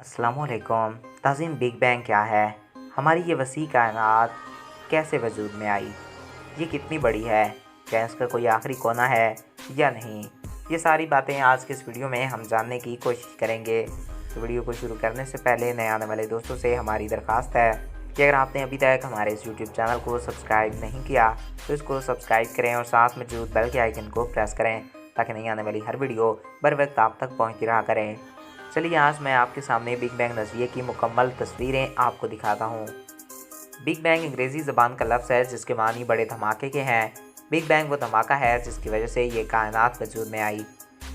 अस्सलामुअलैकुम ताज़ीन। Big bang क्या है? हमारी ये वसी कायनात कैसे वजूद में आई? ये कितनी बड़ी है? क्या इसका कोई आखिरी कोना है या नहीं? ये सारी बातें आज के इस वीडियो में हम जानने की कोशिश करेंगे। तो वीडियो को शुरू करने से पहले नए आने वाले दोस्तों से हमारी दरख्वास्त है कि अगर आपने अभी तक हमारे इस यूट्यूब चैनल को सब्सक्राइब नहीं किया तो इसको सब्सक्राइब करें और साथ में मौजूद बेल के आइकन को प्रेस करें ताकि नई आने वाली हर वीडियो बर वक्त आप तक पहुँचती रहा करें। चलिए आज मैं आपके सामने बिग बैंग नज़रिए की मुकम्मल तस्वीरें आपको दिखाता हूँ। बिग बैंग अंग्रेज़ी ज़बान का लफ्ज़ है जिसके मानी बड़े धमाके के हैं। बिग बैंग वो धमाका है जिसकी वजह से ये कायनात वजूद में आई।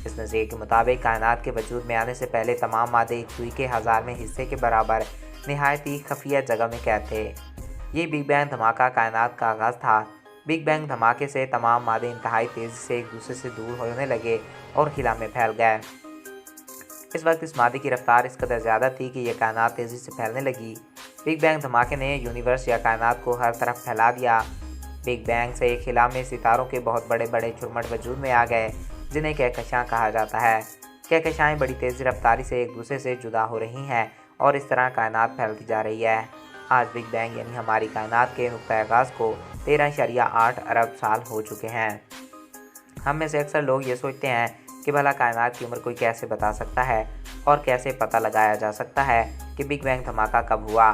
इस नज़रिए के मुताबिक कायनात के वजूद में आने से पहले तमाम मादे एक सुई के हज़ारवें हिस्से के बराबर नहायत ही खफिया जगह में कैद थे। ये बिग बैंग धमाका कायनात का आगाज़ था। बिग बैंग धमाके से तमाम मादे इंतहाई तेज़ी से एक दूसरे से दूर होने लगे और खिला में फैल गए। इस वक्त इस मादे की रफ्तार इस कदर ज़्यादा थी कि यह कायनात तेज़ी से फैलने लगी। बिग बैंग धमाके ने यूनिवर्स या कायनात को हर तरफ फैला दिया। बिग बैंग से एक खिला में सितारों के बहुत बड़े बड़े झुरमुट वजूद में आ गए जिन्हें कहकशां कहा जाता है। कहकशाएँ बड़ी तेज़ रफ्तारी से एक दूसरे से जुदा हो रही हैं और इस तरह कायनात फैलती जा रही है। आज बिग बैंग यानी हमारी कायनात के नुक्ता आगाज़ को 13.8 अरब साल हो चुके हैं। हम में से अक्सर लोग ये सोचते हैं कि भला कायनात की उम्र कोई कैसे बता सकता है और कैसे पता लगाया जा सकता है कि बिग बैंग धमाका कब हुआ।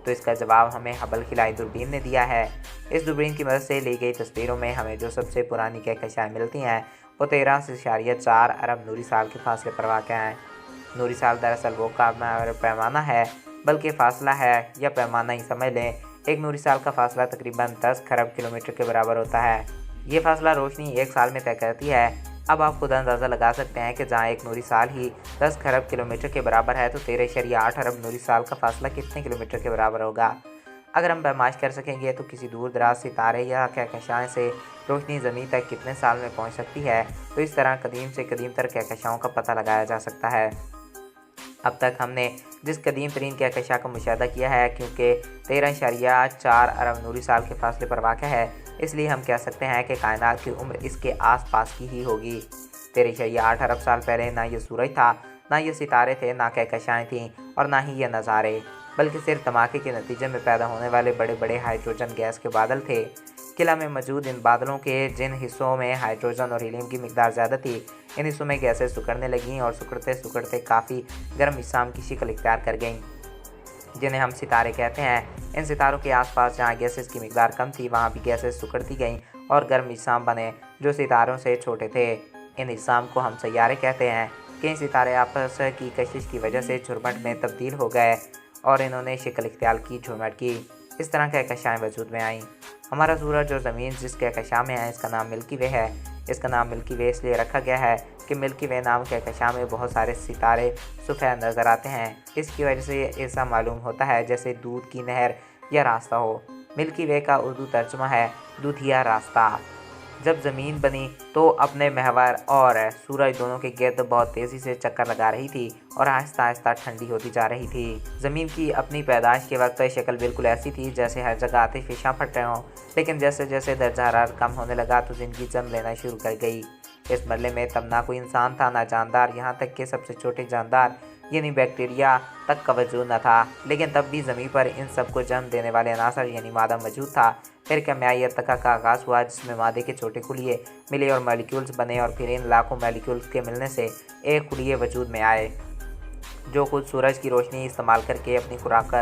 तो इसका जवाब हमें हबल खिलाई दूरबीन ने दिया है। इस दूरबीन की मदद से ली गई तस्वीरों में हमें जो सबसे पुरानी कहकशाएँ मिलती हैं वो 13.4 अरब नूरी साल के फासले पर वाक़या हैं। नूरी साल दरअसल वो पैमाना है बल्कि फ़ासला है या पैमाना ही समझ लें। एक नूरी साल का फासला तकरीबन 10 खरब किलोमीटर के बराबर होता है। ये फासला रोशनी एक साल में तय करती है। अब आप खुद अंदाज़ा लगा सकते हैं कि जहाँ एक नूरी साल ही 10 खरब किलोमीटर के बराबर है तो 13.8 अरब नूरी साल का फासला कितने किलोमीटर के बराबर होगा। अगर हम पैमाइश कर सकेंगे तो किसी दूर दराज सितारे या कहकशाएँ से रोशनी ज़मीन तक कितने साल में पहुँच सकती है, तो इस तरह कदीम से कदीम तर कहकशाओं का पता लगाया जा सकता है। अब तक हमने जिस कदीम तरीन कहकशा का मुशाहदा किया है, क्योंकि 13.4 अरब नूरी साल के फासले पर वाक़ है, इसलिए हम कह सकते हैं कि कायनात की उम्र इसके आसपास की ही होगी। 13.8 अरब साल पहले ना ये सूरज था, ना ये सितारे थे, ना कहकशाएँ थीं और ना ही ये नज़ारे, बल्कि सिर्फ धमाके के नतीजे में पैदा होने वाले बड़े बड़े हाइड्रोजन गैस के बादल थे। किला में मौजूद इन बादलों के जिन हिस्सों में हाइड्रोजन और हीलियम की मिकदार ज़्यादा थी, इन हिस्सों में गैसें सिकुड़ने लगीं और सिकुड़ते सिकुड़ते काफ़ी गर्म अजसाम की शक्ल इख्तियार कर गईं, जिन्हें हम सितारे कहते हैं। इन सितारों के आसपास जहाँ गैसेस की मिकदार कम थी वहाँ भी गैसेस सिकुड़ती गईं और गर्म अजसाम बने जो सितारों से छोटे थे। इन अजसाम को हम सैयारे कहते हैं। कई सितारे आपस की कशिश की वजह से झुरमुट में तब्दील हो गए और इन्होंने शक्ल इख्तियार की झुरमुट की। इस तरह कहकशाएँ वजूद में आईं। हमारा सूरज और ज़मीन जिस कहकशा में है इसका नाम मिल्की वे है। इसका नाम मिल्की वे इसलिए रखा गया है कि मिल्की वे नाम कहकशा में बहुत सारे सितारे सफ़ेद नज़र आते हैं। इसकी वजह से ऐसा मालूम होता है जैसे दूध की नहर या रास्ता हो। मिल्की वे का उर्दू तर्जुमा है दूधिया रास्ता। जब ज़मीन बनी तो अपने महवर और सूरज दोनों के गिर्द बहुत तेज़ी से चक्कर लगा रही थी और आहिस्ता आहिस्ता ठंडी होती जा रही थी। ज़मीन की अपनी पैदाइश के वक्त शक्ल बिल्कुल ऐसी थी जैसे हर जगह आतिशियाँ फट रहे हों, लेकिन जैसे जैसे दर्जा हरारत कम होने लगा तो ज़िंदगी जन्म लेना शुरू कर गई। इस मरले में तब ना कोई इंसान था ना जानदार, यहाँ तक कि सबसे छोटे जानदार यानी बैक्टीरिया तक का वजूद न था। लेकिन तब भी ज़मीन पर इन सबको जन्म देने वाले अनासर यानी मादा मौजूद था। फिर केमियाई इर्तिका का आगाज़ हुआ जिसमें मादे के छोटे खुलिये मिले और मॉलिक्यूल्स बने और फिर इन लाखों मॉलिक्यूल्स के मिलने से एक खुलिये वजूद में आए जो खुद सूरज की रोशनी इस्तेमाल करके अपनी खुराक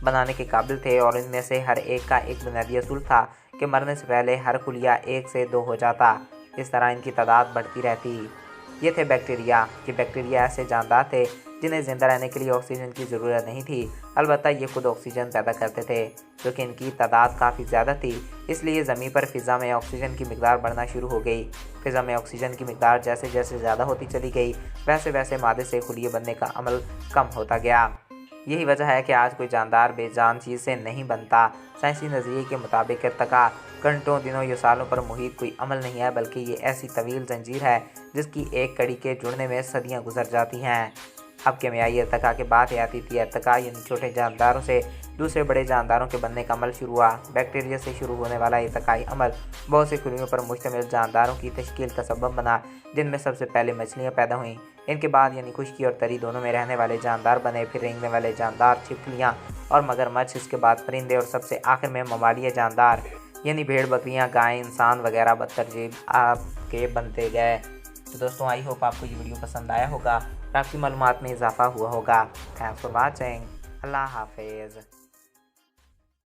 बनाने के काबिल थे। और इनमें से हर एक का एक बुनियादी असूल था कि मरने से पहले हर खुलिया 1 से 2 हो जाता। इस तरह इनकी तादाद बढ़ती रहती। ये थे बैक्टीरिया। ये बैक्टीरिया ऐसे जानदार थे जिन्हें ज़िंदा रहने के लिए ऑक्सीजन की ज़रूरत नहीं थी। अलबत्ता ये खुद ऑक्सीजन पैदा करते थे, क्योंकि इनकी तादाद काफ़ी ज़्यादा थी। इसलिए ज़मीन पर फ़िज़ा में ऑक्सीजन की मिकदार बढ़ना शुरू हो गई। फ़िज़ा में ऑक्सीजन की मिकदार जैसे जैसे ज़्यादा होती चली गई वैसे वैसे मादे से खुलिये बनने का अमल कम होता गया। यही वजह है कि आज कोई जानदार बेजान चीज़ से नहीं बनता। साइंसी नज़रिए के मुताबिक इर्तिका घंटों दिनों या सालों पर मुहित कोई अमल नहीं है, बल्कि ये ऐसी तवील जंजीर है जिसकी एक कड़ी के जुड़ने में सदियां गुजर जाती हैं। अब केमियाई इर्तिका के बाद आती थी इर्तिका, यानी छोटे जानदारों से दूसरे बड़े जानदारों के बनने का अमल शुरू हुआ। बैक्टीरिया से शुरू होने वाला इर्तिकाई अमल बहुत सी खूबियों पर मुश्तमिल जानदारों की तश्कील का सबब बना, जिनमें सबसे पहले मछलियाँ पैदा हुईं। इनके बाद यानी खुश्की और तरी दोनों में रहने वाले जानदार बने, फिर रेंगने वाले जानदार, छिपकलियाँ और मगरमच्छ, इसके बाद परिंदे और सबसे आखिर में मवालिया जानदार यानी भेड़, बकरियाँ, गाय, इंसान वगैरह बदतर जीव आपके बनते गए। तो दोस्तों, आई होप आपको ये वीडियो पसंद आया होगा और आपकी मालूमात में इजाफा हुआ होगा। Thanks for watching. अल्लाह हाफिज़।